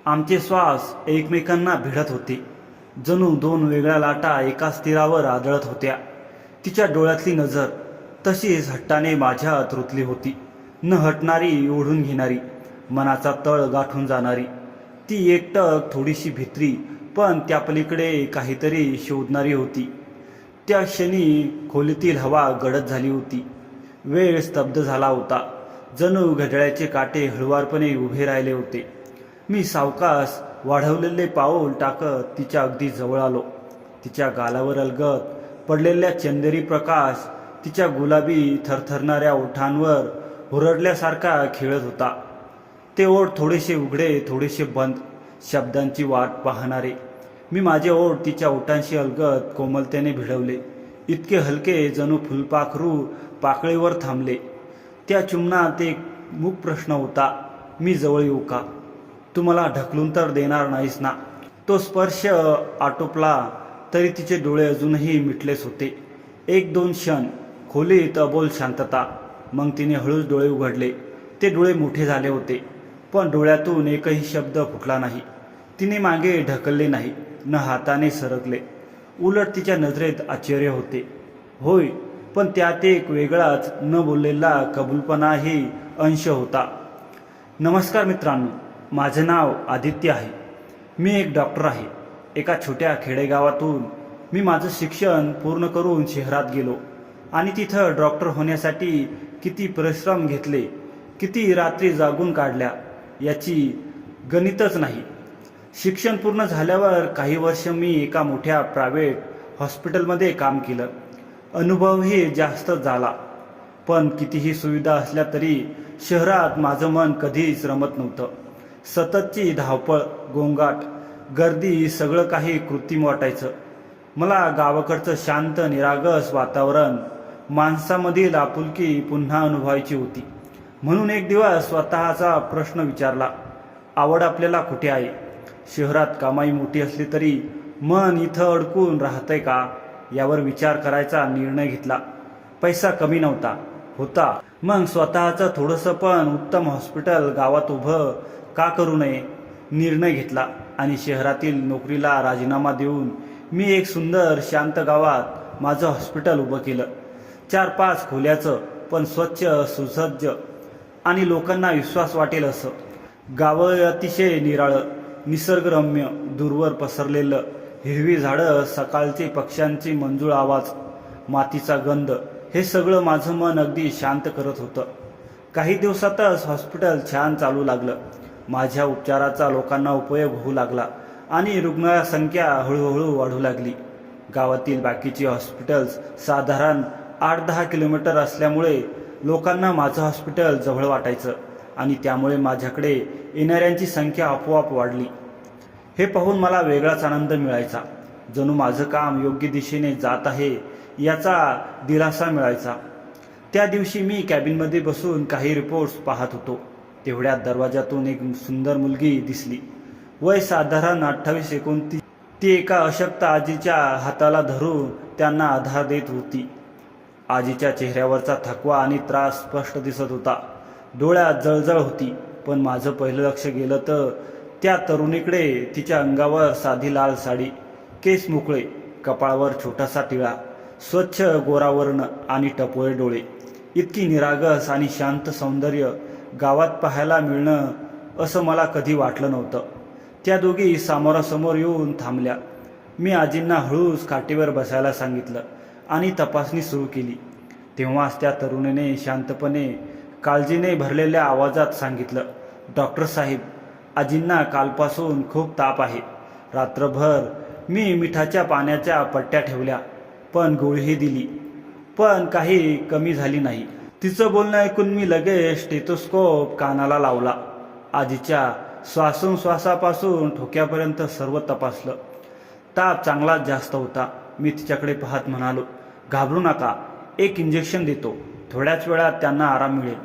आमचे श्वास एकमेकांना भिडत होते. जणू दोन वेगळ्या लाटा एकाच तीरावर आदळत होत्या. तिच्या डोळ्यातली नजर तशीच हट्टाने माझ्यात रुतली होती. न हटणारी, ओढून घेणारी, मनाचा तळ गाठून जाणारी. ती एकटक, थोडीशी भित्री, पण त्या पलीकडे काहीतरी शोधणारी होती. त्या क्षणी खोलीतील हवा गडद झाली होती. वेळ स्तब्ध झाला होता. जणू घड्याळाचे काटे हळुवारपणे उभे राहिले होते. मी सावकाश वाढवलेले पाऊल टाकत तिच्या अगदी जवळ आलो. तिच्या गालावर अलगद पडलेल्या चंदेरी प्रकाश तिच्या गुलाबी थरथरणाऱ्या ओठांवर हुरडल्यासारखा खेळत होता. ते ओठ थोडेसे उघडे, थोडेसे बंद, शब्दांची वाट पाहणारे. मी माझे ओठ तिच्या ओठांशी अलगद कोमलतेने भिडवले, इतके हलके जणू फुलपाखरू पाकळीवर थांबले. त्या चुंबनात एक मूक प्रश्न होता, मी जवळ येऊ का? तू मला ढकलून तर देणार नाहीस ना? तो स्पर्श आटोपला तरी तिचे डोळे अजूनही मिटलेच होते. एक दोन क्षण खोलीत अबोल शांतता. मग तिने हळूच डोळे उघडले. ते डोळे मोठे झाले होते, पण डोळ्यातून एकही शब्द फुटला नाही. तिने मागे ढकलले नाही, न हाताने सरकले. उलट तिच्या नजरेत आश्चर्य होते. होय, पण त्यात एक वेगळाच न बोललेला कबूलपणाही अंश होता. नमस्कार मित्रांनो, माझे नाव आदित्य आहे. मी एक डॉक्टर आहे. एका छोट्या खेडेगावातून मी माझं शिक्षण पूर्ण करून शहरात गेलो आणि तिथं डॉक्टर होण्यासाठी किती परिश्रम घेतले, किती रात्री जागून काढल्या याची गणितच नाही. शिक्षण पूर्ण झाल्यावर काही वर्ष मी एका मोठ्या प्रायव्हेट हॉस्पिटलमध्ये काम केलं. अनुभवही जास्त झाला, पण कितीही सुविधा असल्या तरी शहरात माझं मन कधीच रमत नव्हतं. सततची धावपळ, गोंगाट, गर्दी, सगळं काही कृत्रिम वाटायचं. मला गावाकडचं शांत निरागस वातावरण, माणसामधील आपुलकी पुन्हा अनुभवायची होती. म्हणून एक दिवस स्वतःचा प्रश्न विचारला, आवड आपल्याला कुठे आहे? शहरात कमाई मोठी असली तरी मन इथं अडकून राहतंय का, यावर विचार करायचा निर्णय घेतला. पैसा कमी नव्हता, होता. मग स्वतःचं थोडंसं पण उत्तम हॉस्पिटल गावात उभं का करू नये, निर्णय घेतला आणि शहरातील नोकरीला राजीनामा देऊन मी एक सुंदर शांत गावात माझं हॉस्पिटल उभं केलं. 4-5 खोल्याचं, पण स्वच्छ, सुसज्ज आणि लोकांना विश्वास वाटेल असं. गावं अतिशय निराळं, निसर्गरम्य, दूरवर पसरलेलं, हिरवी झाडं, सकाळचे पक्ष्यांचे मंजूळ आवाज, मातीचा गंध, हे सगळं माझं मन अगदी शांत करत होतं. काही दिवसातच हॉस्पिटल छान चालू लागलं. माझ्या उपचाराचा लोकांना उपयोग होऊ लागला आणि रुग्णांची संख्या हळूहळू वाढू लागली. गावातील बाकीची हॉस्पिटल्स साधारण 8-10 किलोमीटर असल्यामुळे लोकांना माझं हॉस्पिटल जवळ वाटायचं आणि त्यामुळे माझ्याकडे येणाऱ्यांची संख्या आपोआप वाढली. हे पाहून मला वेगळाच आनंद मिळायचा. जणू माझं काम योग्य दिशेने जात आहे याचा दिलासा मिळायचा. त्या दिवशी मी कॅबिनमध्ये बसून काही रिपोर्ट्स पाहत होतो. तेवढ्यात दरवाजातून एक सुंदर मुलगी दिसली. वय साधारण 28-29. ती एका अशक्त आजीच्या हाताला धरून त्यांना आधार देत होती. आजीच्या चेहऱ्यावरचा थकवा आणि त्रास स्पष्ट दिसत होता. डोळ्यात जळजळ होती. पण माझं पहिलं लक्ष गेलं तर त्या तरुणीकडे. तिच्या अंगावर साधी लाल साडी, केस मोकळे, कपाळावर छोटासा टिळा, स्वच्छ गोरावर्ण आणि टपोळे डोळे. इतकी निरागस आणि शांत सौंदर्य गावात पाहायला मिळणं असं मला कधी वाटलं नव्हतं. त्या दोघी समोरासमोर येऊन थांबल्या. मी आजींना हळूच खाटेवर बसायला सांगितलं आणि तपासणी सुरू केली. तेव्हाच त्या तरुणीने शांतपणे, काळजीने भरलेल्या आवाजात सांगितलं, डॉक्टर साहेब, आजींना कालपासून खूप ताप आहे. रात्रभर मी मिठाच्या पाण्याच्या पट्ट्या ठेवल्या, पण गोळीही दिली, पण काही कमी झाली नाही. तिचं बोलणं ऐकून मी लगेच स्टेथोस्कोप कानाला लावला. आजीच्या श्वासोच्छ्वासापासून ठोक्यापर्यंत सर्व तपासलं. ताप चांगलाच जास्त होता. मी तिच्याकडे पाहत म्हणालो, घाबरू नका, एक इंजेक्शन देतो. थोड्याच वेळात त्यांना आराम मिळेल.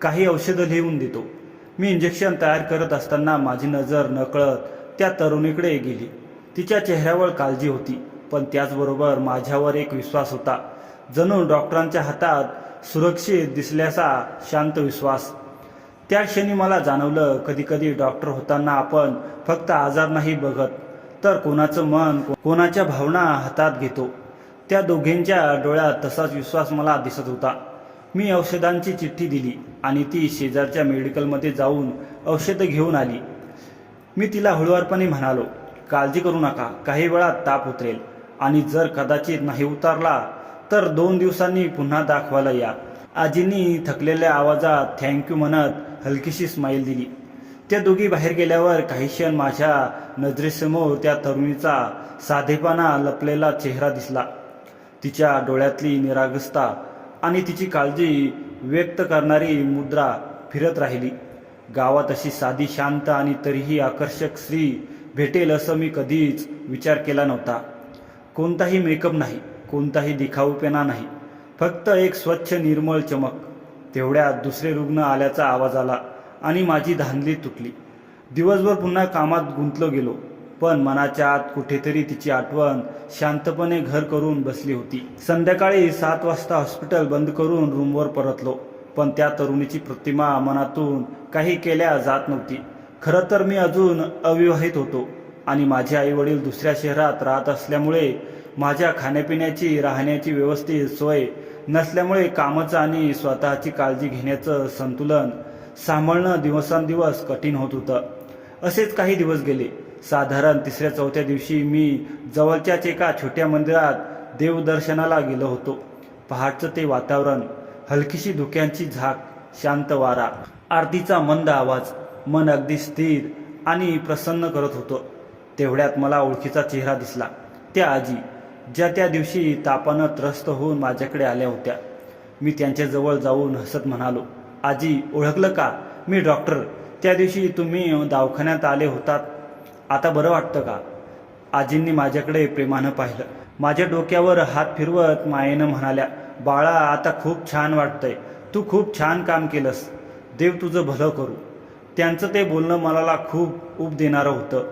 काही औषधं लिहून देतो. मी इंजेक्शन तयार करत असताना माझी नजर नकळत त्या तरुणीकडे गेली. तिच्या चेहऱ्यावर काळजी होती, पण त्याचबरोबर माझ्यावर एक विश्वास होता. जणू डॉक्टरांच्या हातात सुरक्षित दिसल्याचा शांत विश्वास. त्या क्षणी मला जाणवलं, कधी कधी डॉक्टर होताना आपण फक्त आजार नाही बघत, तर कोणाचं मन, कोणाच्या भावना हातात घेतो. त्या दोघींच्या डोळ्यात तसाच विश्वास मला दिसत होता. मी औषधांची चिठ्ठी दिली आणि ती शेजारच्या मेडिकलमध्ये जाऊन औषधं घेऊन आली. मी तिला हळुवारपणे म्हणालो, काळजी करू नका, काही वेळात ताप उतरेल आणि जर कदाचित नाही उतरला तर 2 दिवसांनी पुन्हा दाखवायला या. आजींनी थकलेल्या आवाजात थँक्यू म्हणत हलकीशी स्माईल दिली. त्या दोघी बाहेर गेल्यावर काही क्षण माझ्या नजरेसमोर त्या तरुणीचा साधेपणा लपलेला चेहरा दिसला. तिच्या डोळ्यातली निरागसता आणि तिची काळजी व्यक्त करणारी मुद्रा फिरत राहिली. गावात अशी साधी, शांत आणि तरीही आकर्षक स्त्री भेटेल असं मी कधीच विचार केला नव्हता. कोणताही मेकअप नाही, कोणताही दिखाऊपणा नाही, फक्त एक स्वच्छ निर्मळ चमक. तेवढ्यात दुसरे रुग्ण आल्याचा आवाज आला आणि माझी धांदली तुटली. दिवसभर पुन्हा कामात गुंतलो गेलो, पण मनाच्या आत कुठेतरी तिची आठवण शांतपणे घर करून बसली होती. संध्याकाळी 7 वाजता हॉस्पिटल बंद करून रूमवर परतलो, पण त्या तरुणीची प्रतिमा मनातून काही केल्या जात नव्हती. खरं तर मी अजून अविवाहित होतो आणि माझे आई वडील दुसऱ्या शहरात राहत असल्यामुळे माझ्या खाण्यापिण्याची, राहण्याची व्यवस्थित सोय नसल्यामुळे कामाचं आणि स्वतःची काळजी घेण्याचं संतुलन सांभाळणं दिवसांदिवस कठीण होत होतं. असेच काही दिवस गेले. साधारण 3-4 दिवशी मी जवळच्याच एका छोट्या मंदिरात देवदर्शनाला गेलो होतो. पहाटचं ते वातावरण, हलकीशी धुक्यांची झाक, शांत वारा, आरतीचा मंद आवाज मन अगदी स्थिर आणि प्रसन्न करत होतं. तेवढ्यात मला ओळखीचा चेहरा दिसला. त्या आजी, ज्या त्या दिवशी तापानं त्रस्त होऊन माझ्याकडे आल्या होत्या. मी त्यांच्याजवळ जाऊन हसत म्हणालो, आजी, ओळखलं का? मी डॉक्टर. त्या दिवशी तुम्ही दवाखान्यात आले होतात. आता बरं वाटतं का? आजींनी माझ्याकडे प्रेमानं पाहिलं. माझ्या डोक्यावर हात फिरवत मायेनं म्हणाल्या, बाळा, आता खूप छान वाटतंय. तू खूप छान काम केलंस. देव तुझं भलं करू. त्यांचं ते बोलणं मला खूप ऊब देणारं होतं.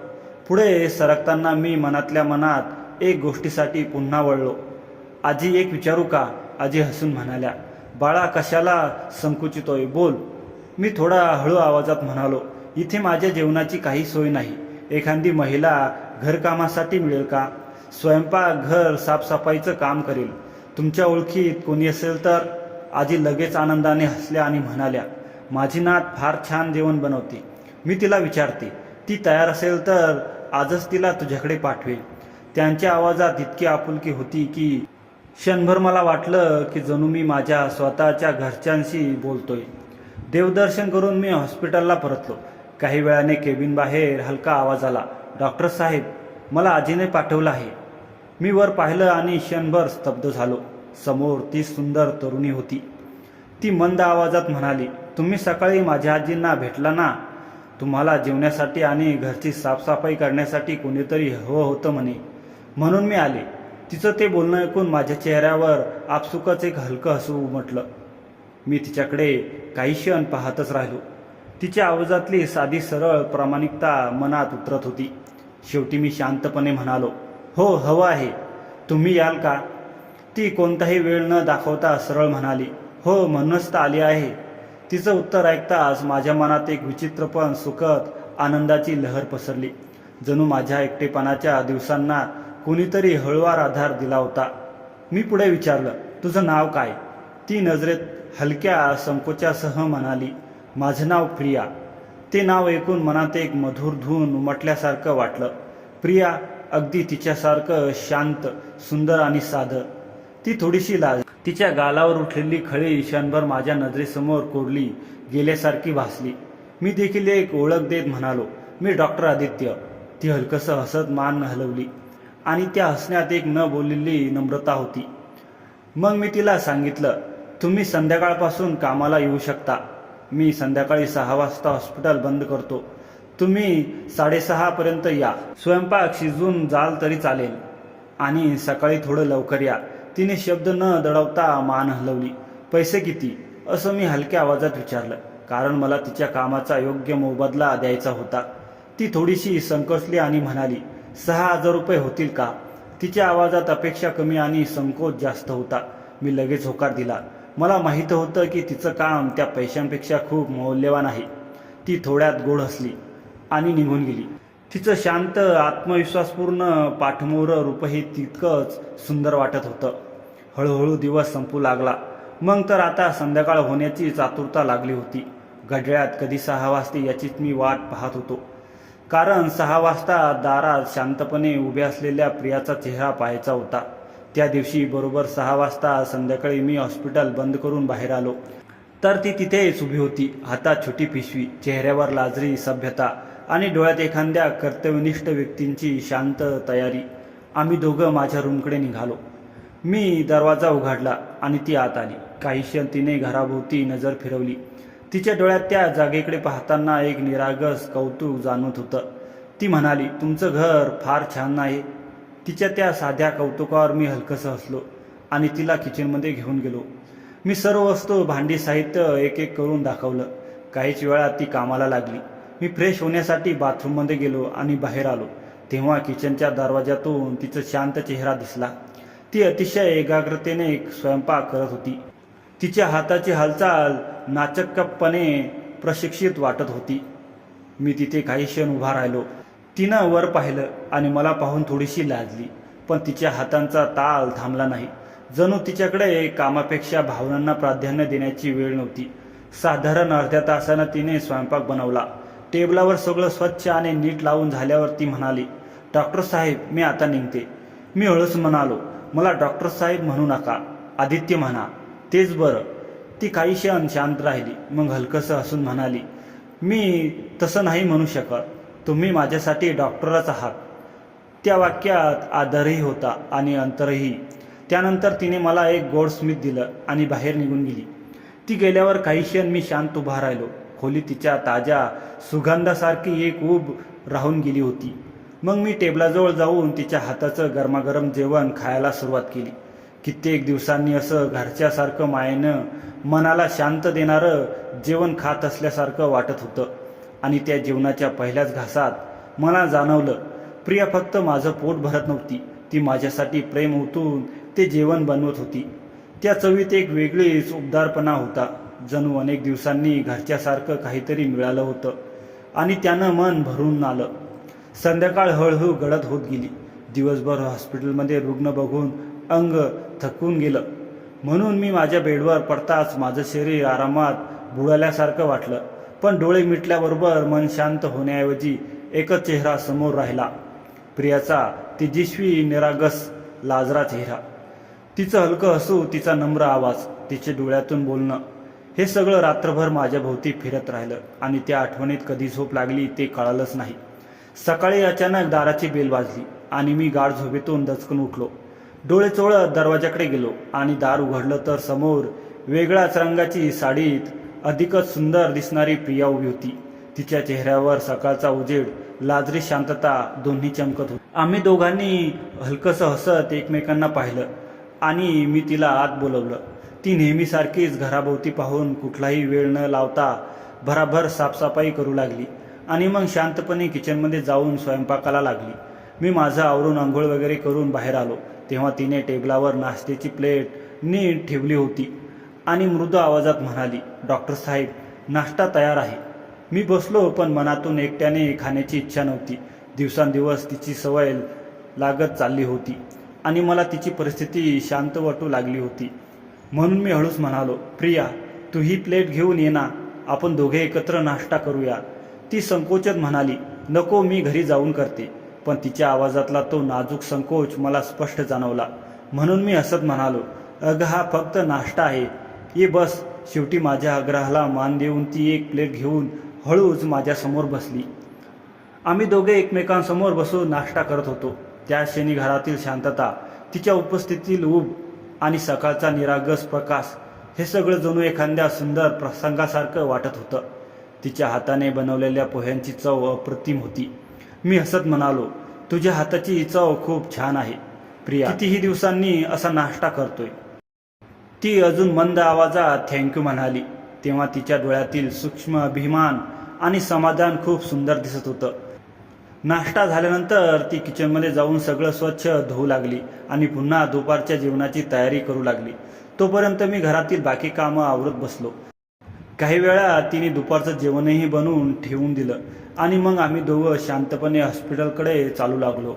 पुढे सरकताना मी मनातल्या मनात एक गोष्टीसाठी पुन्हा वळलो. आजी, एक विचारू का? आजी हसून म्हणाल्या, बाळा, कशाला संकुचितोय? बोल. मी थोडा हळू आवाजात म्हणालो, इथे माझ्या जेवणाची काही सोय नाही. एखादी महिला घरकामासाठी मिळेल का? स्वयंपाक, घर साफसफाईचं काम करेल. तुमच्या ओळखीत कोणी असेल तर? आजी लगेच आनंदाने हसल्या आणि म्हणाल्या, माझी नात फार छान जेवण बनवते. मी तिला विचारते. ती तयार असेल तर आजच तिला तुझ्याकडे पाठवेल. त्यांच्या आवाजात इतकी आपुलकी होती की क्षणभर मला वाटलं की जणू मी माझ्या स्वतःच्या घरच्यांशी बोलतोय. देवदर्शन करून मी हॉस्पिटलला परतलो. काही वेळाने केबिन बाहेर हलका आवाज आला, डॉक्टर साहेब, मला आजीने पाठवलं आहे. मी वर पाहिलं आणि क्षणभर स्तब्ध झालो. समोर ती सुंदर तरुणी होती. ती मंद आवाजात म्हणाली, तुम्ही सकाळी माझ्या आजींना भेटला ना? तुम्हाला जेवण्यासाठी आणि घरची साफसफाई करण्यासाठी कोणीतरी हवं होतं म्हणे, म्हणून मी आले. तिचं ते बोलणं ऐकून माझ्या चेहऱ्यावर आपसुकच एक हलकं हसू उमटलं. मी तिच्याकडे काही क्षण पाहतच राहिलो. तिच्या आवाजातली साधी सरळ प्रामाणिकता मनात उतरत होती. शेवटी मी शांतपणे म्हणालो, हो, हवं आहे. तुम्ही याल का? ती कोणताही वेळ न दाखवता सरळ म्हणाली, हो, म्हणूनच तर आली आहे. तिचं उत्तर ऐकताच माझ्या मनात एक विचित्र पण सुखद आनंदाची लहर पसरली. जणू माझ्या एकटेपणाच्या दिवसांना कोणीतरी हळूवार आधार दिला होता. मी पुढे विचारलं, तुझं नाव काय? ती नजरेत हलक्या संकोचासह म्हणाली, माझं नाव प्रिया. ते नाव ऐकून मनात एक मधुर धून उमटल्यासारखं वाटलं. प्रिया, अगदी तिच्यासारखं शांत, सुंदर आणि साधं. ती थोडीशी लाज, तिच्या गालावर उठलेली खळी क्षणभर माझ्या नजरेसमोर कोरली गेल्यासारखी भासली. मी देखील एक ओळख देत म्हणालो, मी डॉक्टर आदित्य. ती हलकसं हसत मान हलवली आणि त्या हसण्यात एक न बोललेली नम्रता होती. मग मी तिला सांगितलं, तुम्ही संध्याकाळपासून कामाला येऊ शकता. मी संध्याकाळी 6 वाजता हॉस्पिटल बंद करतो. तुम्ही 6:30 पर्यंत या. स्वयंपाक शिजून जाल तरी चालेल आणि सकाळी थोडं लवकर या. तिने शब्द न दडवता मान हलवली. पैसे किती? असं मी हलक्या आवाजात विचारलं, कारण मला तिच्या कामाचा योग्य मोबदला द्यायचा होता. ती थोडीशी संकोचली आणि म्हणाली, 6,000 रुपये होतील का? तिच्या आवाजात अपेक्षा कमी आणि संकोच जास्त होता. मी लगेच होकार दिला. मला माहीत होतं की तिचं काम त्या पैशांपेक्षा खूप मौल्यवान आहे. ती थोड्यात गोड हसली आणि निघून गेली. तिचं शांत आत्मविश्वासपूर्ण पाठमोरं रूपही तितकंच सुंदर वाटत होतं. हळूहळू दिवस संपू लागला. मग तर आता संध्याकाळ होण्याची आतुरता लागली होती. घड्याळात कधी 6 वाजते याचीच मी वाट पाहत होतो. कारण 6 वाजता दारात शांतपणे उभ्या असलेल्या प्रियाचा चेहरा पाहायचा होता. त्या दिवशी बरोबर 6 वाजता संध्याकाळी मी हॉस्पिटल बंद करून बाहेर आलो तर ती तिथेच उभी होती. हातात छोटी पिशवी, चेहऱ्यावर लाजरी सभ्यता आणि डोळ्यात एखाद्या कर्तव्यनिष्ठ व्यक्तींची शांत तयारी. आम्ही दोघं माझ्या रूमकडे निघालो. मी दरवाजा उघडला आणि ती आत आली. काही क्षण तिने घराभोवती नजर फिरवली. तिच्या डोळ्यात त्या जागेकडे पाहताना एक निरागस कौतुक जाणवत होतं. ती म्हणाली, तुमचं घर फार छान आहे. तिच्या त्या साध्या कौतुकावर मी हलकंसं हसलो आणि तिला किचनमध्ये घेऊन गेलो. मी सर्व वस्तू, भांडी, साहित्य एक एक करून दाखवलं. काहीच वेळात ती कामाला लागली. मी फ्रेश होण्यासाठी बाथरूममध्ये गेलो आणि बाहेर आलो तेव्हा किचनच्या दरवाजातून तिचा शांत चेहरा दिसला. ती अतिशय एकाग्रतेने स्वयंपाक करत होती. तिच्या हाताची हालचाल नाचक्कपणे प्रशिक्षित वाटत होती. मी तिथे काही क्षण उभा राहिलो. तिनं वर पाहिलं आणि मला पाहून थोडीशी लाजली, पण तिच्या हातांचा ताल थांबला नाही. जणू तिच्याकडे कामापेक्षा भावनांना प्राधान्य देण्याची वेळ नव्हती. साधारण अर्ध्या तासानं तिने स्वयंपाक बनवला. टेबलावर सगळं स्वच्छ आणि नीट लावून झाल्यावर ती म्हणाली, डॉक्टर साहेब, मी आता निघते. मी हळूच म्हणालो, मला डॉक्टर साहेब म्हणू नका, आदित्य म्हणा, तेच बरं. ती काही क्षण शांत राहिली. मग हलकंसं हसून म्हणाली, मी तसं नाही म्हणू शकत. तुम्ही माझ्यासाठी डॉक्टरच आहात. त्या वाक्यात आदरही होता आणि अंतरही. त्यानंतर तिने मला एक गोड स्मित दिलं आणि बाहेर निघून गेली. ती गेल्यावर काही क्षण मी शांत उभा राहिलो. खोली तिच्या ताज्या सुगंधासारखी एक ऊब राहून गेली होती. मग मी टेबलाजवळ जाऊन तिच्या हाताचं गरमागरम जेवण खायला सुरुवात केली. कित्येक दिवसांनी असं घरच्यासारखं मायेनं मनाला शांत देणारं जेवण खात असल्यासारखं वाटत होतं. आणि त्या जेवणाच्या पहिल्याच घासात मला जाणवलं, प्रिया फक्त माझं पोट भरत नव्हती, ती माझ्यासाठी प्रेम ओतून ते जेवण बनवत होती. त्या चवीत एक वेगळीच उबदारपणा होता. जणू अनेक दिवसांनी घरच्यासारखं काहीतरी मिळालं होतं आणि त्यानं मन भरून आलं. संध्याकाळ हळूहळू गडद होत गेली. दिवसभर हॉस्पिटलमध्ये रुग्ण बघून अंग थकून गेलं. म्हणून मी माझ्या बेडवर पडताच माझं शरीर आरामात बुडाल्यासारखं वाटलं. पण डोळे मिटल्याबरोबर मन शांत होण्याऐवजी एकच चेहरा समोर राहिला, प्रियाचा तेजस्वी निरागस लाजरा चेहरा. तिचं हलकं हसू, तिचा नम्र आवाज, तिचे डोळ्यातून बोलणं, हे सगळं रात्रभर माझ्या भोवती फिरत राहिलं आणि त्या आठवणीत कधी झोप लागली ते कळालंच नाही. सकाळी अचानक दाराची बेल वाजली आणि मी गाढ झोपेतून दचकन उठलो. डोळे चोळत दरवाजाकडे गेलो आणि दार उघडलं तर समोर वेगळ्याच रंगाची साडीत अधिकच सुंदर दिसणारी प्रिया उभी होती. तिच्या चेहऱ्यावर सकाळचा उजेड, लाजरी शांतता दोन्ही चमकत होती. आम्ही दोघांनी हलकंसं हसत एकमेकांना पाहिलं आणि मी तिला आत बोलवलं. ती नेहमीसारखीच घराभोवती पाहून कुठलाही वेळ न लावता भराभर साफसफाई करू लागली आणि मग शांतपणे किचनमध्ये जाऊन स्वयंपाकाला लागली. मी माझं आवरून आंघोळ वगैरे करून बाहेर आलो तेव्हा तिने टेबलावर नाश्त्याची प्लेट नीट ठेवली होती आणि मृदू आवाजात म्हणाली, डॉक्टर साहेब, नाश्ता तयार आहे. मी बसलो, पण मनातून एकट्याने खाण्याची इच्छा नव्हती. दिवसांदिवस तिची सवय लागत चालली होती आणि मला तिची परिस्थिती शांत वाटू लागली होती. म्हणून मी हळूच म्हणालो, प्रिया, तू ही प्लेट घेऊन ये ना, आपण दोघे एकत्र नाश्ता करूया. ती संकोचत म्हणाली, नको, मी घरी जाऊन करते. पण तिच्या आवाजातला तो नाजूक संकोच मला स्पष्ट जाणवला. म्हणून मी हसत म्हणालो, अगं, हा फक्त नाश्ता आहे, ये बस. शेवटी माझ्या आग्रहाला मान देऊन ती एक प्लेट घेऊन हळूच माझ्यासमोर बसली. आम्ही दोघे एकमेकांसमोर बसून नाश्ता करत होतो. त्या क्षणी घरातील शांतता, तिच्या उपस्थितीतील ऊब आणि सकाळचा निरागस प्रकाश, हे सगळं जणू एखाद्या सुंदर प्रसंगासारखं वाटत होतं. तिच्या हाताने बनवलेल्या पोह्यांची चव अप्रतिम होती. मी हसत म्हणालो, तुझ्या हाताची चव खूप छान आहे प्रिया, कितीही दिवसांनी असा नाश्ता करतोय. ती अजून मंद आवाजात थँक्यू म्हणाली. तेव्हा तिच्या डोळ्यातील सूक्ष्म अभिमान आणि समाधान खूप सुंदर दिसत होतं. नाश्ता झाल्यानंतर ती किचनमध्ये जाऊन सगळं स्वच्छ धुवू लागली आणि पुन्हा दुपारच्या जेवणाची तयारी करू लागली. तोपर्यंत मी घरातील बाकी कामं आवरत बसलो. काही वेळा तिने दुपारचं जेवणही बनवून ठेवून दिलं आणि मग आम्ही दोघं शांतपणे हॉस्पिटलकडे चालू लागलो.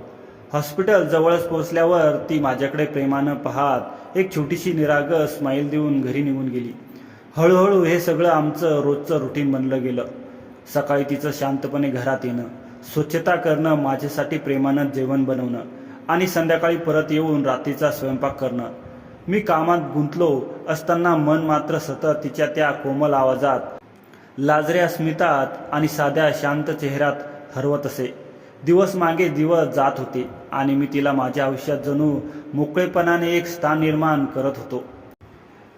हॉस्पिटल जवळच पोहोचल्यावर ती माझ्याकडे प्रेमानं पाहत एक छोटीशी निरागस स्माईल देऊन घरी निघून गेली. हळूहळू हे सगळं आमचं रोजचं रुटीन बनलं गेलं. सकाळी तिचं शांतपणे घरात येणं, स्वच्छता करणं, माझ्यासाठी प्रेमानं जेवण बनवणं आणि संध्याकाळी परत येऊन रात्रीचा स्वयंपाक करणं. मी कामात गुंतलो असताना मन मात्र सतत तिच्या त्या कोमल आवाजात, लाजऱ्या स्मितात आणि साध्या शांत चेहऱ्यात हरवत असे. दिवस मागे दिवस जात होते आणि मी तिला माझ्या आयुष्यात जणू मोकळेपणाने एक स्थान निर्माण करत होतो.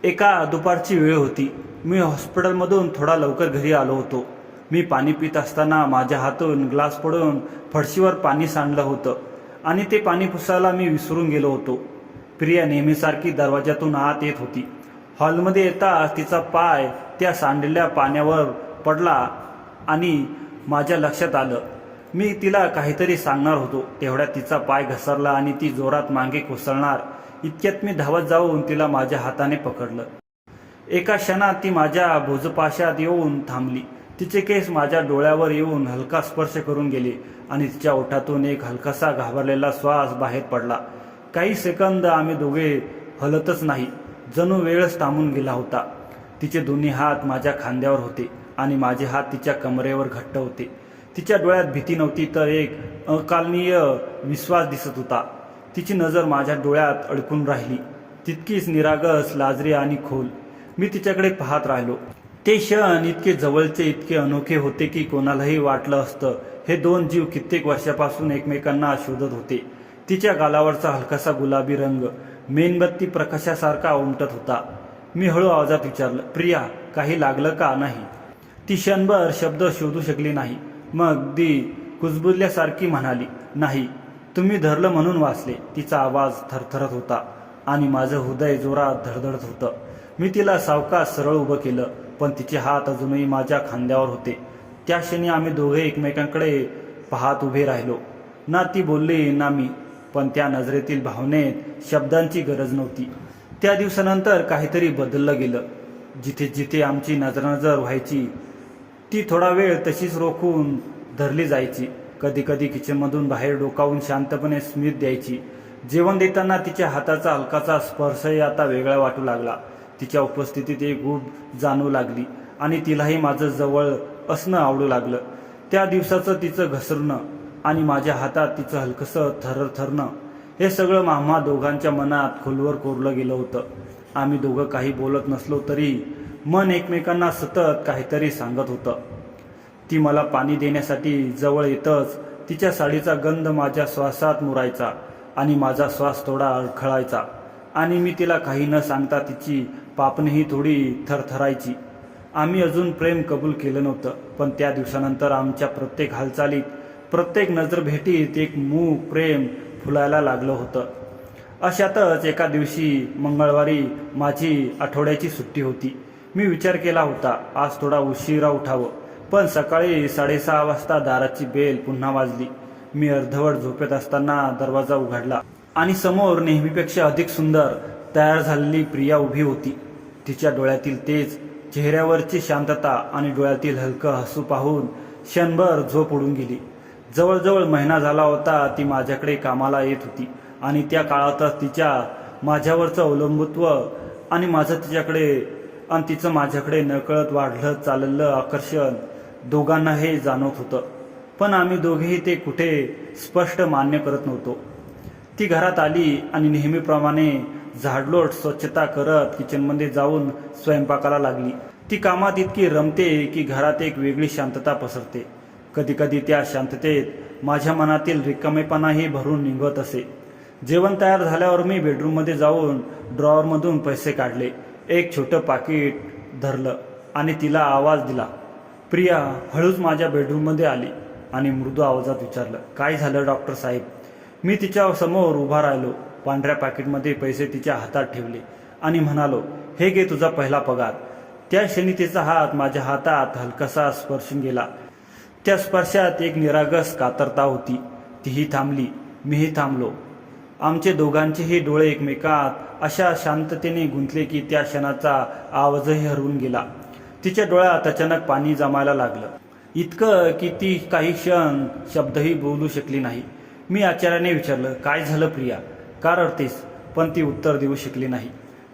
एका दुपारची वेळ होती. मी हॉस्पिटलमधून थोडा लवकर घरी आलो होतो. मी पाणी पित असताना माझ्या हातून ग्लास पडून फडशीवर पाणी सांडलं होतं आणि ते पाणी पुसायला मी विसरून गेलो होतो. प्रिया नेहमीसारखी दरवाजातून आत येत होती. हॉलमध्ये येताच तिचा पाय त्या सांडलेल्या पाण्यावर पडला आणि माझ्या लक्षात आलं. मी तिला काहीतरी सांगणार होतो तेवढ्यात तिचा पाय घसरला आणि ती जोरात मागे कोसळणार इतक्यात मी धावत जाऊन तिला माझ्या हाताने पकडलं. एका क्षणात ती माझ्या भुजपाशात येऊन थांबली. तिचे केस माझ्या डोळ्यावर येऊन हलका स्पर्श करून गेले आणि तिच्या ओठातून एक हलकासा घाबरलेला श्वास बाहेर पडला. काही सेकंद आम्ही दोघे हलतच नाही, जणू वेळच थांबून गेला होता. तिचे दोन्ही हात माझ्या खांद्यावर होते आणि माझे हात तिच्या कमरेवर घट्ट होते. तिच्या डोळ्यात भीती नव्हती तर एक अकालनीय विश्वास दिसत होता. तिची नजर माझ्या डोळ्यात अडकून राहिली, तितकीच निरागस, लाजरी आणि खोल. मी तिच्याकडे पाहत राहिलो. ते क्षण इतके जवळचे, इतके अनोखे होते की कोणालाही वाटलं असतं हे दोन जीव कित्येक वर्षापासून एकमेकांना शोधत होते. तिच्या गालावरचा हलकासा गुलाबी रंग मेणबत्ती प्रकाशासारखा उमटत होता. मी हळू आवाजात विचारलं, प्रिया, काही लागलं का? नाही. ती क्षणभर शब्द शोधू शकली नाही. मग अगदी कुजबुजल्यासारखी म्हणाली, नाही, तुम्ही धरलं म्हणून वाचले. तिचा आवाज थरथरत होता आणि माझं हृदय जोरात धडधडत होतं. मी तिला सावकाश सरळ उभं केलं, पण तिचे हात अजूनही माझ्या खांद्यावर होते. त्या क्षणी आम्ही दोघे एकमेकांकडे पाहत उभे राहिलो. ना ती बोलली ना मी, पण त्या नजरेतील भावनेत शब्दांची गरज नव्हती. त्या दिवसानंतर काहीतरी बदललं गेलं. जिथे जिथे आमची नजरानजर व्हायची ती थोडा वेळ तशीच रोखून धरली जायची. कधी कधी किचनमधून बाहेर डोकावून शांतपणे स्मित द्यायची. जेवण देताना तिच्या हाताचा हलकासा स्पर्शही आता वेगळा वाटू लागला. तिच्या उपस्थितीत एक ऊब जाणवू लागली आणि तिलाही माझं जवळ असणं आवडू लागलं. त्या दिवसाचं तिचं घसरणं आणि माझ्या हातात तिचं हलकंसं थरथरणं हे सगळं आम्हा दोघांच्या मनात खोलवर कोरलं गेलं होतं. आम्ही दोघं काही बोलत नसलो तरी मन एकमेकांना सतत काहीतरी सांगत होतं. ती मला पाणी देण्यासाठी जवळ येतच तिच्या साडीचा गंध माझ्या श्वासात मुरायचा आणि माझा श्वास थोडा अडखळायचा आणि मी तिला काही न सांगता तिची पापणही थोडी थरथरायची. आम्ही अजून प्रेम कबूल केलं नव्हतं, पण त्या दिवसानंतर आमच्या प्रत्येक हालचालीत, प्रत्येक नजरभेटीत एक मूक प्रेम फुलायला लागलं होतं. अशातच एका दिवशी मंगळवारी माझी आठवड्याची सुट्टी होती. मी विचार केला होता आज थोडा उशिरा उठावं, पण सकाळी 6:30 वाजता दाराची बेल पुन्हा वाजली. मी अर्धवट झोपेत असताना दरवाजा उघडला आणि समोर नेहमीपेक्षा अधिक सुंदर तयार झालेली प्रिया उभी होती. तिच्या डोळ्यातील तेज, चेहऱ्यावरची शांतता आणि डोळ्यातील हलकं हसू पाहून क्षणभर झोप उडून गेली. जवळजवळ महिना झाला होता ती माझ्याकडे कामाला येत होती आणि त्या काळातच तिच्या माझ्यावरचं अवलंबित्व आणि माझं तिच्याकडे आणि तिचं माझ्याकडे नकळत वाढलं चाललेलं आकर्षण दोघांना हे जाणवत होतं. पण आम्ही दोघेही ते कुठे स्पष्ट मान्य करत नव्हतो. ती घरात आली आणि नेहमीप्रमाणे झाडलोट स्वच्छता करत किचनमध्ये जाऊन स्वयंपाकाला लागली. ती कामात इतकी रमते की घरात एक वेगळी शांतता पसरते. कधीकधी त्या शांततेत माझ्या मनातील रिकामेपणाही भरून निघत असे. जेवण तयार झाल्यावर मी बेडरूममध्ये जाऊन ड्रॉवरमधून पैसे काढले, एक छोटं पाकिट धरलं आणि तिला आवाज दिला. प्रिया हळूच माझ्या बेडरूममध्ये आली आणि मृदू आवाजात विचारलं, काय झालं डॉक्टर साहेब? मी तिच्या समोर उभा राहिलो, पांढऱ्या पाकिटमध्ये पैसे तिच्या हातात ठेवले आणि म्हणालो, हे घे तुझा पहिला पगार. त्या क्षणी तिचा हात माझ्या हातात हलकासा स्पर्शून गेला. त्या स्पर्शात एक निरागस कातरता होती. तीही थांबली, मीही थांबलो आमचे दोघांचेही डोळे एकमेकात अशा शांततेने गुंतले की त्या क्षणाचा आवाजही हरवून गेला. तिच्या डोळ्यात अचानक पाणी जमायला लागलं, इतकं की ती काही क्षण शब्दही बोलू शकली नाही. मी आश्चर्याने विचारलं, काय झालं प्रिया, का रडतेस? पण ती उत्तर देऊ शकली नाही.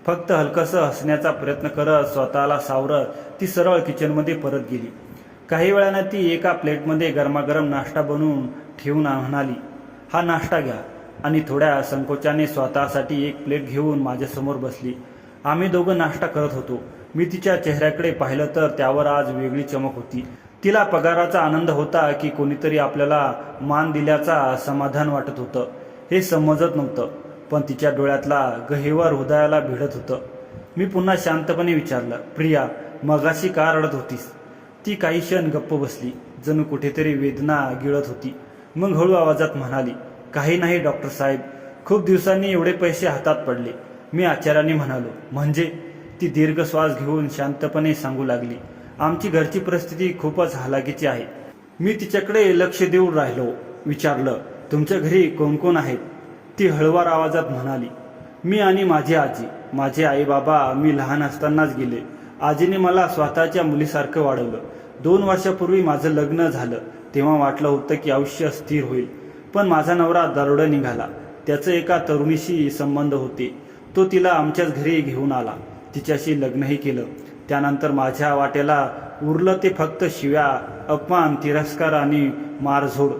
फक्त हलकसं हसण्याचा प्रयत्न करत स्वतःला सावरत ती सरळ किचनमध्ये परत गेली. काही वेळानं ती एका प्लेटमध्ये गरमागरम नाश्ता बनवून ठेवून म्हणाली, हा नाश्ता घ्या. आणि थोड्या संकोचाने स्वतःसाठी एक प्लेट घेऊन माझ्यासमोर बसली. आम्ही दोघं नाश्ता करत होतो. मी तिच्या चेहऱ्याकडे पाहिलं तर त्यावर आज वेगळी चमक होती. तिला पगाराचा आनंद होता की कोणीतरी आपल्याला मान दिल्याचा समाधान वाटत होतं हे समजत नव्हतं, पण तिच्या डोळ्यातला गहिवर हृदयाला भिडत होतं. मी पुन्हा शांतपणे विचारलं, प्रिया, मगाशी का रडत होतीस? ती काही क्षण गप्प बसली, जणू कुठेतरी वेदना गिळत होती. मग हळू आवाजात म्हणाली, काही नाही डॉक्टर साहेब, खूप दिवसांनी एवढे पैसे हातात पडले. मी आश्चर्याने म्हणालो, म्हणजे? ती दीर्घ श्वास घेऊन शांतपणे सांगू लागली, आमची घरची परिस्थिती खूपच हालाकीची आहे. मी तिच्याकडे लक्ष देऊन राहिलो. विचारलं, तुमच्या घरी कोण कोण आहेत? ती हळुवार आवाजात म्हणाली, मी आणि माझी आजी. माझे आई बाबा मी लहान असतानाच गेले. आजीने मला स्वतःच्या मुलीसारखं वाढवलं. 2 वर्षापूर्वी माझं लग्न झालं तेव्हा वाटलं होतं की आयुष्य स्थिर होईल, पण माझा नवरा दारुडा निघाला. त्याचं एका तरुणीशी संबंध होते. तो तिला आमच्याच घरी घेऊन आला. तिच्याशी लग्नही केलं. त्यानंतर माझ्या वाट्याला उरलं ते फक्त शिव्या, अपमान, तिरस्कार आणि मारझोड.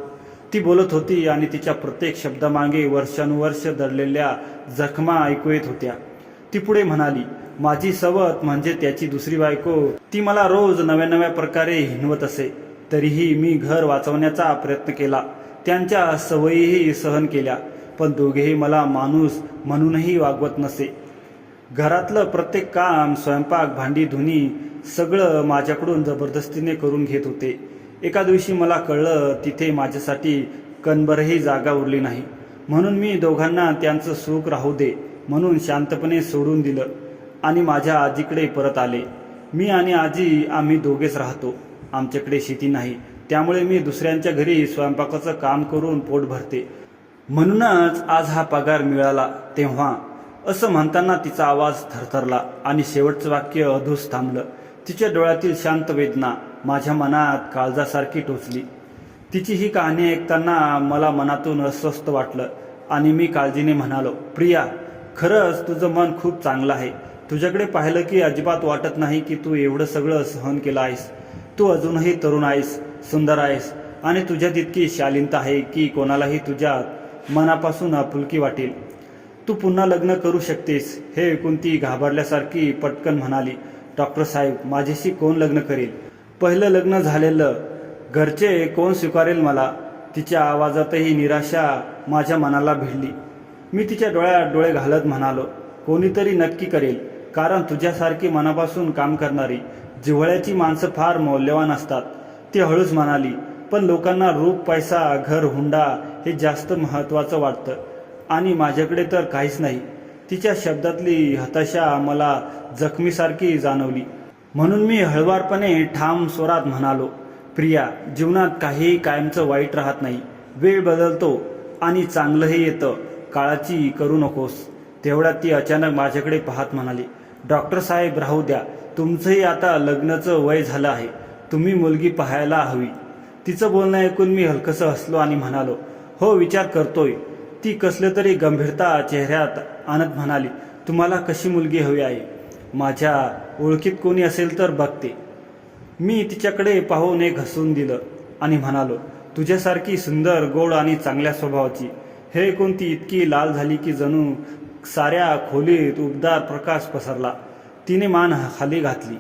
ती बोलत होती आणि तिच्या प्रत्येक शब्दामागे वर्षानुवर्ष दडलेल्या जखमा ऐकू येत होत्या. ती पुढे म्हणाली, माझी सवत म्हणजे त्याची दुसरी बायको. ती मला रोज नव्या नव्या प्रकारे हिणवत असे. तरीही मी घर वाचवण्याचा प्रयत्न केला. त्यांच्या सवयीही सहन केल्या, पण दोघेही मला माणूस म्हणूनही वागवत नसे. घरातलं प्रत्येक काम, स्वयंपाक, भांडी, धुणी सगळं माझ्याकडून जबरदस्तीने करून घेत होते. एका दिवशी मला कळलं तिथे माझ्यासाठी कणभरही जागा उरली नाही. म्हणून मी दोघांना त्यांचं सुख राहू दे म्हणून शांतपणे सोडून दिलं आणि माझ्या आजीकडे परत आले. मी आणि आजी आम्ही दोघेच राहतो. आमच्याकडे शेती नाही, त्यामुळे मी दुसऱ्यांच्या घरी स्वयंपाकाचं काम करून पोट भरते. म्हणूनच आज हा पगार मिळाला तेव्हा, असं म्हणताना तिचा आवाज थरथरला आणि शेवटचं वाक्य अधूस थांबलं. तिच्या डोळ्यातील शांत वेदना माझ्या मनात काळजासारखी टोचली. तिची ही कहाणी ऐकताना मला मनातून अस्वस्थ वाटलं आणि मी काळजीने म्हणालो, प्रिया, खरंच तुझं मन खूप चांगलं आहे. तुझ्याकडे पाहिलं की अजिबात वाटत नाही की तू एवढं सगळं सहन केलं आहेस. तू अजूनही तरुण आहेस, सुंदर आहेस आणि तुझ्यात इतकी शालीनता आहे की कोणालाही तुझ्यात मनापासून आपुलकी वाटेल. तू पुन्हा लग्न करू शकतेस. हे ऐकून ती घाबरल्यासारखी पटकन म्हणाली, डॉक्टर साहेब, माझ्याशी कोण लग्न करेल? पहिलं लग्न झालेलं, घरचे कोण स्वीकारेल मला? तिच्या आवाजातही निराशा माझ्या मनाला भिडली. मी तिच्या डोळ्यात डोळे घालत म्हणालो, कोणीतरी नक्की करेल, कारण तुझ्यासारखी मनापासून काम करणारी जिव्हाळ्याची माणसं फार मौल्यवान असतात. ती हळूच म्हणाली, पण लोकांना रूप, पैसा, घर, हुंडा हे जास्त महत्त्वाचं वाटतं आणि माझ्याकडे तर काहीच नाही. तिच्या शब्दातली हताशा मला जखमीसारखी जाणवली. म्हणून मी हळुवारपणे ठाम स्वरात म्हणालो, प्रिया, जीवनात काही कायमचं वाईट राहत नाही. वेळ बदलतो आणि चांगलंही येतं. काळाची करू नकोस. तेवढ्यात ती अचानक माझ्याकडे पाहत म्हणाली, डॉक्टर साहेब, राहू द्या. तुमचंही आता लग्नाचं वय झालं आहे. तुम्ही मुलगी पाहायला हवी. तिचं बोलणं ऐकून मी हलकसं हसलो आणि म्हणालो, हो, विचार करतोय. ती कसलं तरी गंभीरता चेहऱ्यात आणत म्हणाली, तुम्हाला कशी मुलगी हवी आहे? माझ्या ओळखीत कोणी असेल तर बघते. मी तिच्याकडे पाहून एक हसून दिलं आणि म्हणालो, तुझ्यासारखी सुंदर, गोड आणि चांगल्या स्वभावाची. हे ऐकून ती इतकी लाल झाली की जणू साऱ्या खोलीत उबदार प्रकाश पसरला. तिने मान खाली घातली,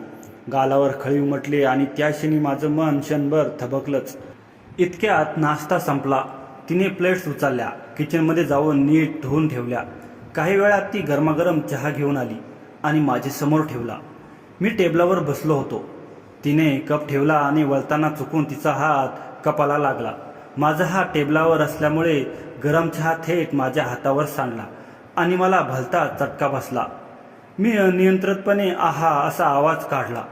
गालावर खळी उमटली आणि त्या क्षणी माझं मन क्षणभर थबकलंच. इतक्यात नाश्ता संपला. तिने प्लेट्स उचलल्या, किचनमध्ये जाऊन नीट धुवून ठेवल्या. काही वेळात ती गरमागरम चहा घेऊन आली आणि माझ्यासमोर ठेवला. मी टेबलावर बसलो होतो. तिने कप ठेवला आणि वळताना चुकून तिचा हात कपाला लागला. माझा हात टेबलावर असल्यामुळे गरम चहा थेट माझ्या हातावर सांडला आणि मला भलता चटका बसला. मी अनियंत्रितपणे आहा असा आवाज काढला.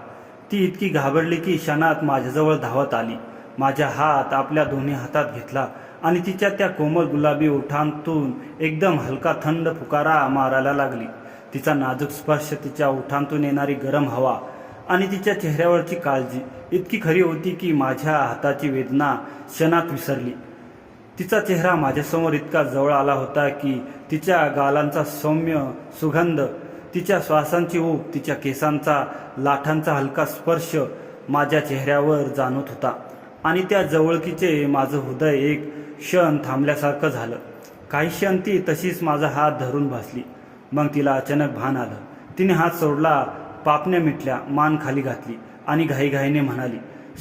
ती इतकी घाबरली की क्षणात माझ्याजवळ धावत आली. माझा हात आपल्या दोन्ही हातात घेतला आणि तिच्या त्या कोमल गुलाबी ओठांतून एकदम हलका थंड फुकारा मारायला लागली. तिचा नाजूक स्पर्श, तिच्या ओठांतून येणारी गरम हवा आणि तिच्या चेहऱ्यावरची काळजी इतकी खरी होती की माझ्या हाताची वेदना क्षणात विसरली. तिचा चेहरा माझ्यासमोर इतका जवळ आला होता की तिच्या गालांचा सौम्य सुगंध, तिच्या श्वासांची ऊब, तिच्या केसांचा लाटांचा हलका स्पर्श माझ्या चेहऱ्यावर जाणवत होता. आणि त्या जवळकीचे माझं हृदय एक क्षण थांबल्यासारखं झालं. काही क्षण ती तशीच माझा हात धरून बसली. मग तिला अचानक भान आलं. तिने हात सोडला, पापण्या मिटल्या, मान खाली घातली आणि घाईघाईने म्हणाली,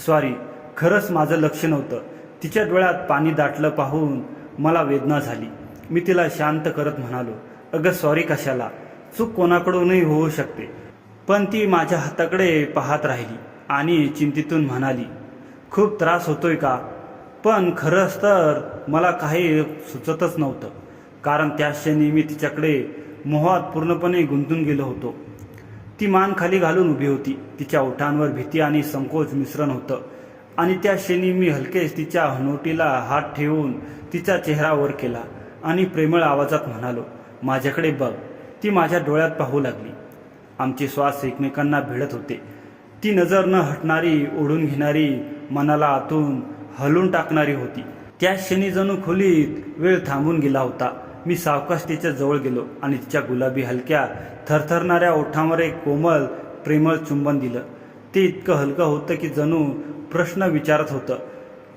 "सॉरी, खरंच माझं लक्ष नव्हतं." तिच्या डोळ्यात पाणी दाटलं पाहून मला वेदना झाली. मी तिला शांत करत म्हणालो, "अगं सॉरी कशाला, चूक कोणाकडूनही होऊ शकते." पण ती माझ्या हाताकडे पाहत राहिली आणि चिंतेतून म्हणाली, "खूप त्रास होतोय का?" पण खरंच तर मला काही सुचतच नव्हतं, कारण त्या क्षणी मी तिच्याकडे मोहात पूर्णपणे गुंतून गेलो होतो. ती मान खाली घालून उभी होती. तिच्या ओठांवर भीती आणि संकोच मिश्रण होतं. आणि त्या क्षणी मी हलकेच तिच्या हनुवटीला हात ठेवून तिचा चेहरा वर केला आणि प्रेमळ आवाजात म्हणालो, "माझ्याकडे बघ." ती माझ्या डोळ्यात पाहू लागली. आमचे श्वास एकमेकांना भिडत होते. ती नजर न हटणारी, ओढून घेणारी, मनाला आतून हलवून टाकणारी होती. त्या क्षणी जणू खोलीत वेळ थांबून गेला होता. मी सावकाश तिच्या जवळ गेलो आणि तिच्या गुलाबी हलक्या थरथरणाऱ्या ओठांवर एक कोमल प्रेमळ चुंबन दिलं. ते इतकं हलकं होतं की जणू प्रश्न विचारत होतं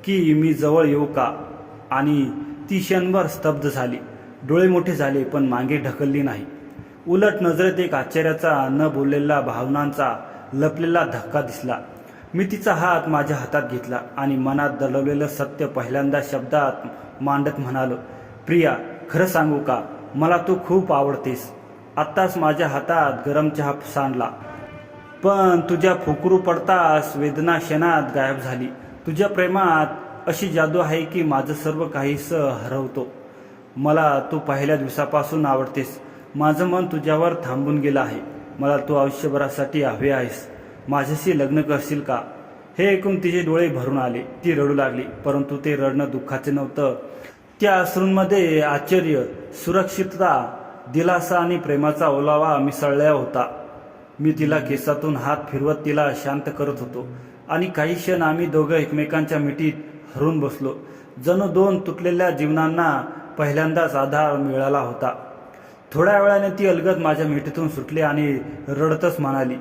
की मी जवळ येऊ का? आणि ती क्षणभर स्तब्ध झाली. डोळे मोठे झाले पण मागे ढकलली नाही. उलट नजरेत एक आश्चर्याचा, न बोललेला, भावनांचा लपलेला धक्का दिसला. मी तिचा हात माझ्या हातात घेतला आणि मनात दडवलेलं सत्य पहिल्यांदा शब्दात मांडत म्हणालो, "प्रिया, खरं सांगू का, मला तू खूप आवडतेस." आत्ताच माझ्या हातात गरम चहा सांडला, पण तुझ्या फुकरू पडताच वेदना क्षणात गायब झाली. तुझ्या प्रेमात अशी जादू आहे की माझं सर्व काहीसं हरवतो. मला तू पहिल्या दिवसापासून आवडतेस. माझं मन तुझ्यावर थांबून गेलं आहे. मला तू आयुष्यभरासाठी हवे आहेस. माझ्याशी लग्न करशील का? हे ऐकून तिचे डोळे भरून आले. ती रडू लागली, परंतु ते रडणं दुःखाचे नव्हतं. त्या अश्रूंमध्ये आश्चर्य, सुरक्षितता, दिलासा आणि प्रेमाचा ओलावा मिसळला होता. मी तिला केसातून हात फिरवत तिला शांत करत होतो आणि काही क्षण आम्ही दोघं एकमेकांच्या मिठीत हरवून बसलो. जणू दोन तुटलेल्या जीवनांना पहिल्यांदाच आधार मिळाला होता. थोड्या वेळाने ती अलगद माझ्या मिठीतून सुटली आणि रडतच म्हणाली,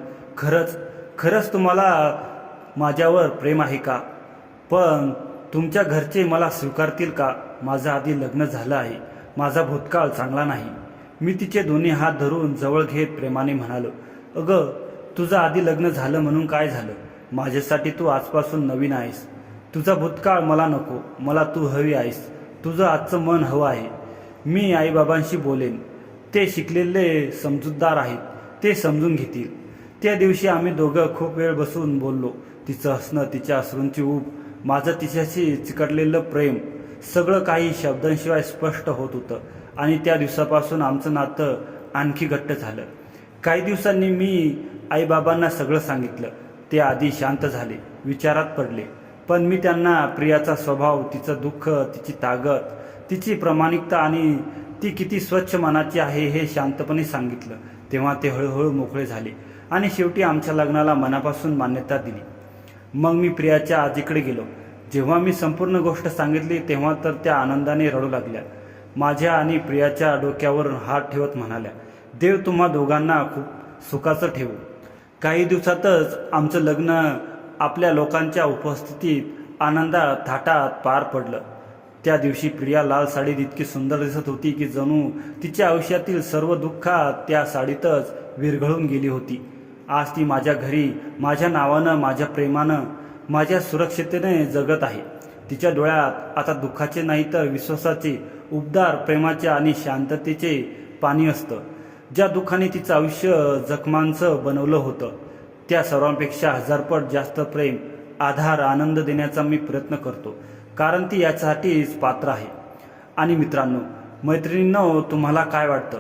खरंच तुम्हाला माझ्यावर प्रेम आहे का? पण तुमच्या घरचे मला स्वीकारतील का? माझं आधी लग्न झालं आहे. माझा भूतकाळ चांगला नाही." मी तिचे दोन्ही हात धरून जवळ घेत प्रेमाने म्हणालो, "अगं, तुझं आधी लग्न झालं म्हणून काय झालं? माझ्यासाठी तू आजपासून नवीन आहेस. तुझा भूतकाळ मला नको. मला तू हवी आहेस. तुझं आजचं मन हवं आहे." मी आईबाबांशी बोलेन. ते शिकलेले समजूतदार आहेत. ते समजून घेतील. त्या दिवशी आम्ही दोघं खूप वेळ बसून बोललो. तिचं हसणं, तिच्या अश्रूंची ऊब, माझं तिच्याशी चिकटलेलं प्रेम, सगळं काही शब्दांशिवाय स्पष्ट होत होतं. आणि त्या दिवसापासून आमचं नातं आणखी घट्ट झालं. काही दिवसांनी मी आईबाबांना सगळं सांगितलं. ते आधी शांत झाले, विचारात पडले. पण मी त्यांना प्रियाचा स्वभाव, तिचं दुःख, तिची ताकद, तिची प्रामाणिकता आणि ती किती स्वच्छ मनाची आहे हे शांतपणे सांगितलं. तेव्हा ते हळूहळू मोकळे झाले आणि शेवटी आमच्या लग्नाला मनापासून मान्यता दिली. मग मी प्रियाच्या आजीकडे गेलो. जेव्हा मी संपूर्ण गोष्ट सांगितली तेव्हा तर त्या आनंदाने रडू लागल्या. माझ्या आणि प्रियाच्या डोक्यावर हात ठेवत म्हणाल्या, "देव तुम्हा दोघांना खूप सुखाचं ठेवू." काही दिवसातच आमचं लग्न आपल्या लोकांच्या उपस्थितीत आनंदात थाटात पार पडलं. त्या दिवशी प्रिया लाल साडीत इतकी सुंदर दिसत होती की जणू तिच्या आयुष्यातील सर्व दुःखात त्या साडीतच विरघळून गेली होती. आज ती माझ्या घरी, माझ्या नावानं, माझ्या प्रेमानं, माझ्या सुरक्षिततेने जगत आहे. तिच्या डोळ्यात आता दुःखाचे नाही तर विश्वासाचे, उबदार प्रेमाचे आणि शांततेचे पाणी असतं. ज्या दुःखाने तिचं आयुष्य जखमांचं बनवलं होतं, त्या सर्वांपेक्षा हजारपट जास्त प्रेम, आधार, आनंद देण्याचा मी प्रयत्न करतो, कारण ती यासाठीच पात्र आहे. आणि मित्रांनो, मैत्रिणींनो, तुम्हाला काय वाटतं?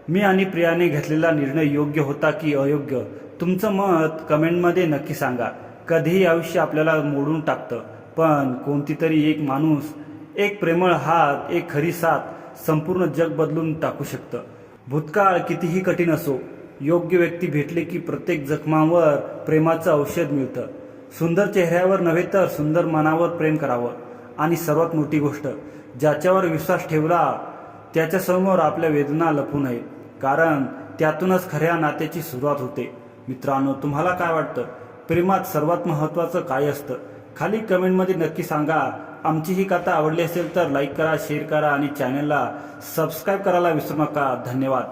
मी आणि प्रियाने घेतलेला निर्णय योग्य होता की अयोग्य? तुमचं मत कमेंटमध्ये नक्की सांगा. कधीही आयुष्य आपल्याला मोडून टाकतं, पण कोणतीतरी एक माणूस, एक प्रेमळ हात, एक खरी साथ संपूर्ण जग बदलून टाकू शकतं. भूतकाळ कितीही कठीण असो, योग्य व्यक्ती भेटले की प्रत्येक जखमावर प्रेमाचं औषध मिळतं. सुंदर चेहऱ्यावर नव्हे तर सुंदर मनावर प्रेम करावं. आणि सर्वात मोठी गोष्ट, ज्याच्यावर विश्वास ठेवला त्याच्यासमोर आपल्या वेदना लपू नयेत, कारण त्यातूनच खऱ्या नात्याची सुरुवात होते. मित्रांनो, तुम्हाला काय वाटतं? प्रेमात सर्वात महत्त्वाचं काय असतं? खाली कमेंटमध्ये नक्की सांगा. आमची ही कथा आवडली असेल तर लाईक करा, शेअर करा आणि चॅनलला सबस्क्राईब करायला विसरू नका. धन्यवाद.